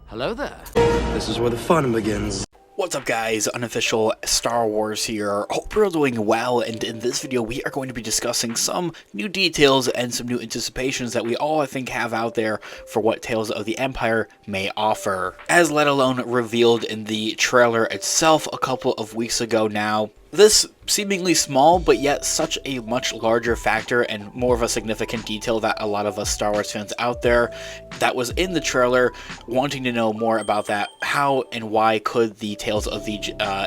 Hello there. This is where the fun begins. What's up guys, Unofficial Star Wars here. Hope you're all doing well, and in this video we are going to be discussing some new details and some new anticipations that we all I think have out there for what Tales of the Empire may offer. As let alone revealed in the trailer itself a couple of weeks ago now, this seemingly small but yet such a much larger factor and more of a significant detail that a lot of us Star Wars fans out there that was in the trailer wanting to know more about that. How and why could the Tales of the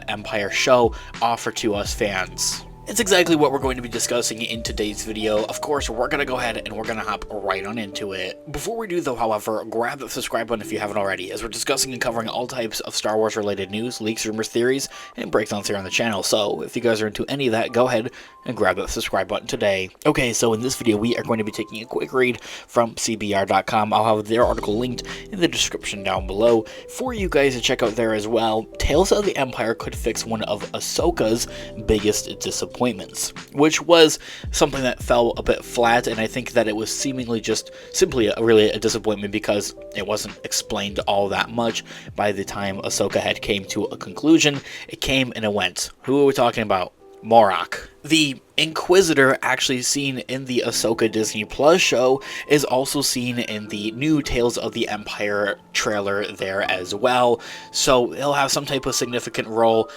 Empire show offer to us fans? It's exactly what we're going to be discussing in today's video. Of course, we're going to go ahead and we're going to hop right on into it. Before we do though, however, grab the subscribe button if you haven't already, as we're discussing and covering all types of Star Wars related news, leaks, rumors, theories, and breakdowns here on the channel. So if you guys are into any of that, go ahead and grab that subscribe button today. Okay, so in this video, we are going to be taking a quick read from CBR.com. I'll have their article linked in the description down below for you guys to check out there as well. Tales of the Empire could fix one of Ahsoka's biggest disappointments, which was something that fell a bit flat, and I think that it was seemingly just simply really a disappointment because it wasn't explained all that much by the time Ahsoka had came to a conclusion. It came and it went. Who are we talking about? Marrok. The Inquisitor, actually seen in the Ahsoka Disney Plus show, is also seen in the new Tales of the Empire trailer there as well. So he'll have some type of significant role,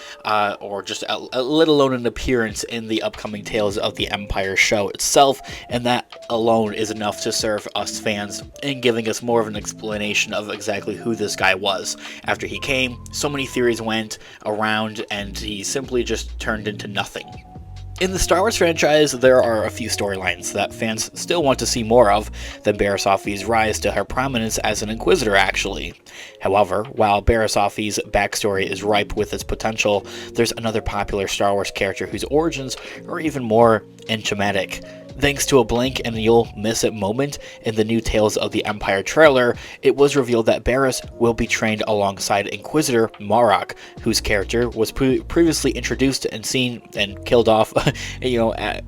or just let alone an appearance in the upcoming Tales of the Empire show itself, and that alone is enough to serve us fans in giving us more of an explanation of exactly who this guy was. After he came, so many theories went around, and he simply just turned into nothing. In the Star Wars franchise, there are a few storylines that fans still want to see more of than Barriss Offe's rise to her prominence as an Inquisitor, actually. However, while Barriss Offe's backstory is ripe with its potential, there's another popular Star Wars character whose origins are even more enigmatic. Thanks to a blink and you'll miss it moment in the new Tales of the Empire trailer, it was revealed that Barriss will be trained alongside Inquisitor Marrok, whose character was previously introduced and seen and killed off,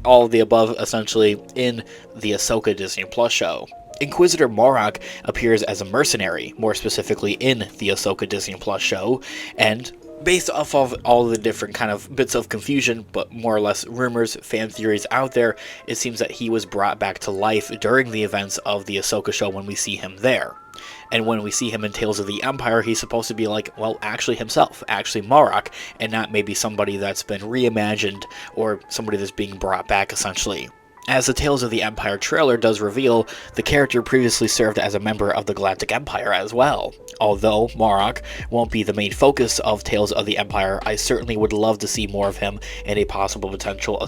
all of the above essentially in the Ahsoka Disney Plus show. Inquisitor Marrok appears as a mercenary, more specifically in the Ahsoka Disney Plus show, and based off of all the different kind of bits of confusion, but more or less rumors, fan theories out there, it seems that he was brought back to life during the events of the Ahsoka show when we see him there. And when we see him in Tales of the Empire, he's supposed to be like, well, actually himself, actually Marrok, and not maybe somebody that's been reimagined or somebody that's being brought back, essentially. As the Tales of the Empire trailer does reveal, the character previously served as a member of the Galactic Empire as well. Although Marrok won't be the main focus of Tales of the Empire, I certainly would love to see more of him in a possible potential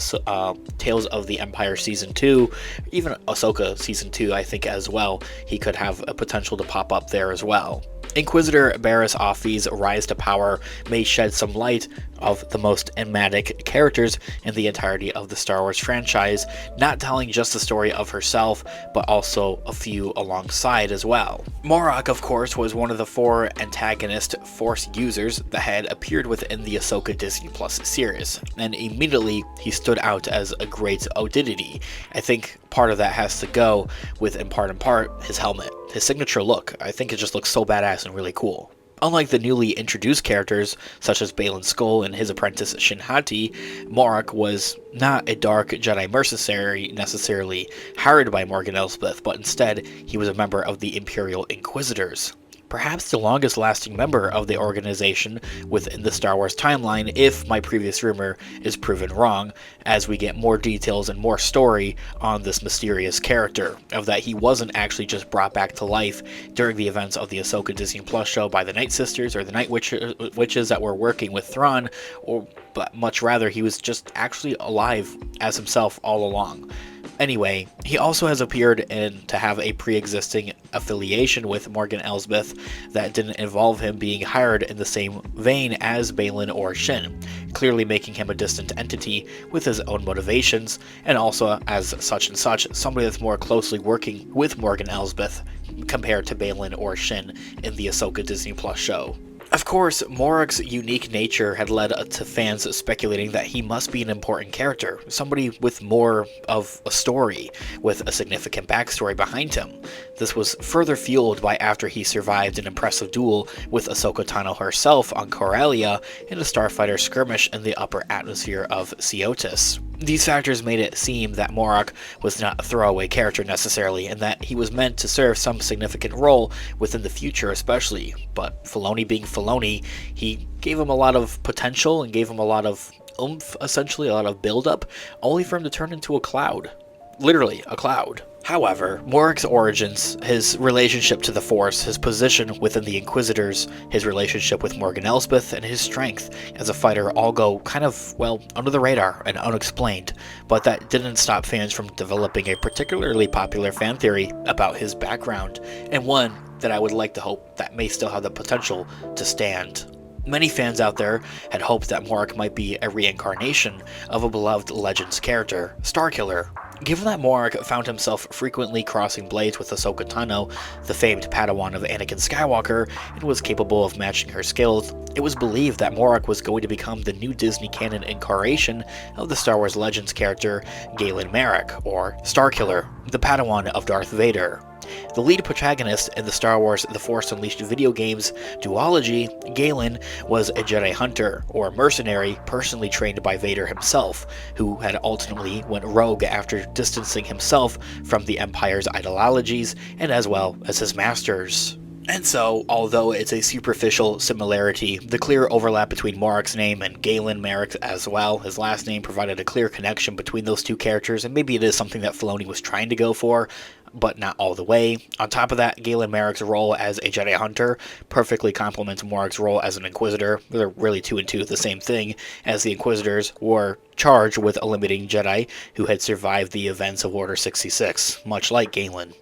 Tales of the Empire Season 2, even Ahsoka Season 2, I think as well. He could have a potential to pop up there as well. Inquisitor Barriss Offe's rise to power may shed some light of the most enigmatic characters in the entirety of the Star Wars franchise, not telling just the story of herself, but also a few alongside as well. Marrok, of course, was one of the 4 antagonist Force users that had appeared within the Ahsoka Disney Plus series, and immediately he stood out as a great oddity. I think part of that has to go with, in part, his helmet. His signature look, I think it just looks so badass and really cool. Unlike the newly introduced characters, such as Baylan Skoll and his apprentice Shin Hati, Marrok was not a dark Jedi mercenary necessarily hired by Morgan Elsbeth, but instead he was a member of the Imperial Inquisitors. Perhaps the longest lasting member of the organization within the Star Wars timeline, if my previous rumor is proven wrong, as we get more details and more story on this mysterious character, of that he wasn't actually just brought back to life during the events of the Ahsoka Disney Plus show by the Night Sisters or the Night Witches that were working with Thrawn, but much rather he was just actually alive as himself all along. Anyway, he also has appeared to have a pre-existing affiliation with Morgan Elsbeth that didn't involve him being hired in the same vein as Baylan or Shin, clearly making him a distant entity with his own motivations, and also as such and such, somebody that's more closely working with Morgan Elsbeth compared to Baylan or Shin in the Ahsoka Disney Plus show. Of course, Marrok's unique nature had led to fans speculating that he must be an important character, somebody with more of a story, with a significant backstory behind him. This was further fueled by after he survived an impressive duel with Ahsoka Tano herself on Corellia in a starfighter skirmish in the upper atmosphere of Seotis. These factors made it seem that Marrok was not a throwaway character necessarily, and that he was meant to serve some significant role within the future especially, but Filoni being Filoni, he gave him a lot of potential and gave him a lot of oomph, essentially, a lot of build-up, only for him to turn into a cloud. Literally, a cloud. However, Marrok's origins, his relationship to the Force, his position within the Inquisitors, his relationship with Morgan Elsbeth, and his strength as a fighter all go kind of, well, under the radar and unexplained, but that didn't stop fans from developing a particularly popular fan theory about his background, and one that I would like to hope that may still have the potential to stand. Many fans out there had hoped that Marrok might be a reincarnation of a beloved Legends character, Starkiller. Given that Marrok found himself frequently crossing blades with Ahsoka Tano, the famed Padawan of Anakin Skywalker, and was capable of matching her skills, it was believed that Marrok was going to become the new Disney canon incarnation of the Star Wars Legends character Galen Marrok, or Starkiller, the Padawan of Darth Vader. The lead protagonist in the Star Wars The Force Unleashed video games duology, Galen was a Jedi hunter, or mercenary, personally trained by Vader himself, who had ultimately went rogue after distancing himself from the Empire's ideologies and as well as his masters. And so, although it's a superficial similarity, the clear overlap between Marrok's name and Galen Marrok as well, his last name, provided a clear connection between those two characters, and maybe it is something that Filoni was trying to go for, but not all the way. On top of that, Galen Marrok's role as a Jedi hunter perfectly complements Marrok's role as an Inquisitor. They're really two and two the same thing, as the Inquisitors were charged with eliminating Jedi who had survived the events of Order 66, much like Galen.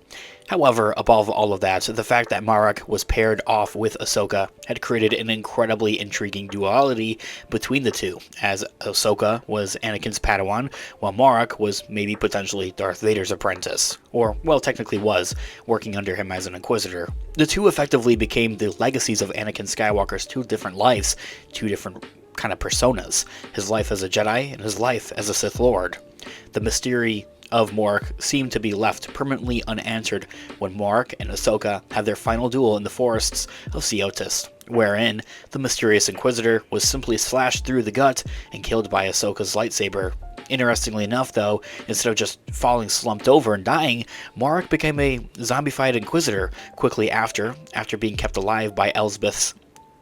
However, above all of that, the fact that Marrok was paired off with Ahsoka had created an incredibly intriguing duality between the two, as Ahsoka was Anakin's Padawan, while Marrok was maybe potentially Darth Vader's apprentice, or, well, technically was, working under him as an Inquisitor. The two effectively became the legacies of Anakin Skywalker's two different lives, two different kind of personas, his life as a Jedi and his life as a Sith Lord. The mystery of Marrok seemed to be left permanently unanswered when Marrok and Ahsoka had their final duel in the forests of Seotis, wherein the mysterious Inquisitor was simply slashed through the gut and killed by Ahsoka's lightsaber. Interestingly enough, though, instead of just falling slumped over and dying, Marrok became a zombified Inquisitor quickly after being kept alive by Elsbeth's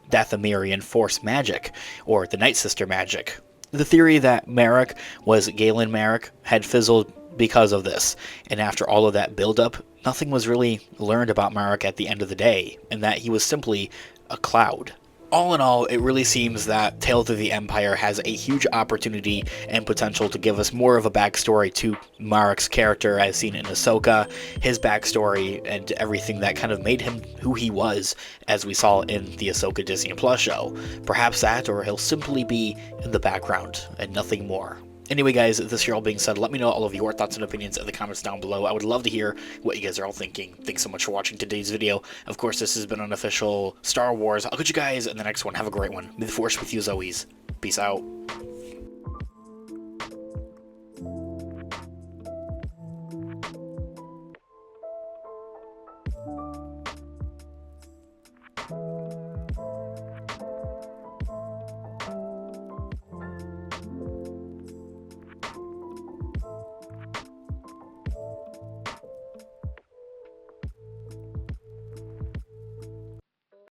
Dathomirian Force magic, or the Night Sister magic. The theory that Marrok was Galen Marrok had fizzled because of this, and after all of that build-up, nothing was really learned about Marrok at the end of the day, and that he was simply a cloud. All in all, it really seems that Tales of the Empire has a huge opportunity and potential to give us more of a backstory to Marrok's character as seen in Ahsoka, his backstory, and everything that kind of made him who he was, as we saw in the Ahsoka Disney Plus show. Perhaps that, or he'll simply be in the background and nothing more. Anyway, guys, this here all being said, let me know all of your thoughts and opinions in the comments down below. I would love to hear what you guys are all thinking. Thanks so much for watching today's video. Of course, this has been Unofficial Star Wars. I'll catch you guys in the next one. Have a great one. May the Force with you as always. Peace out.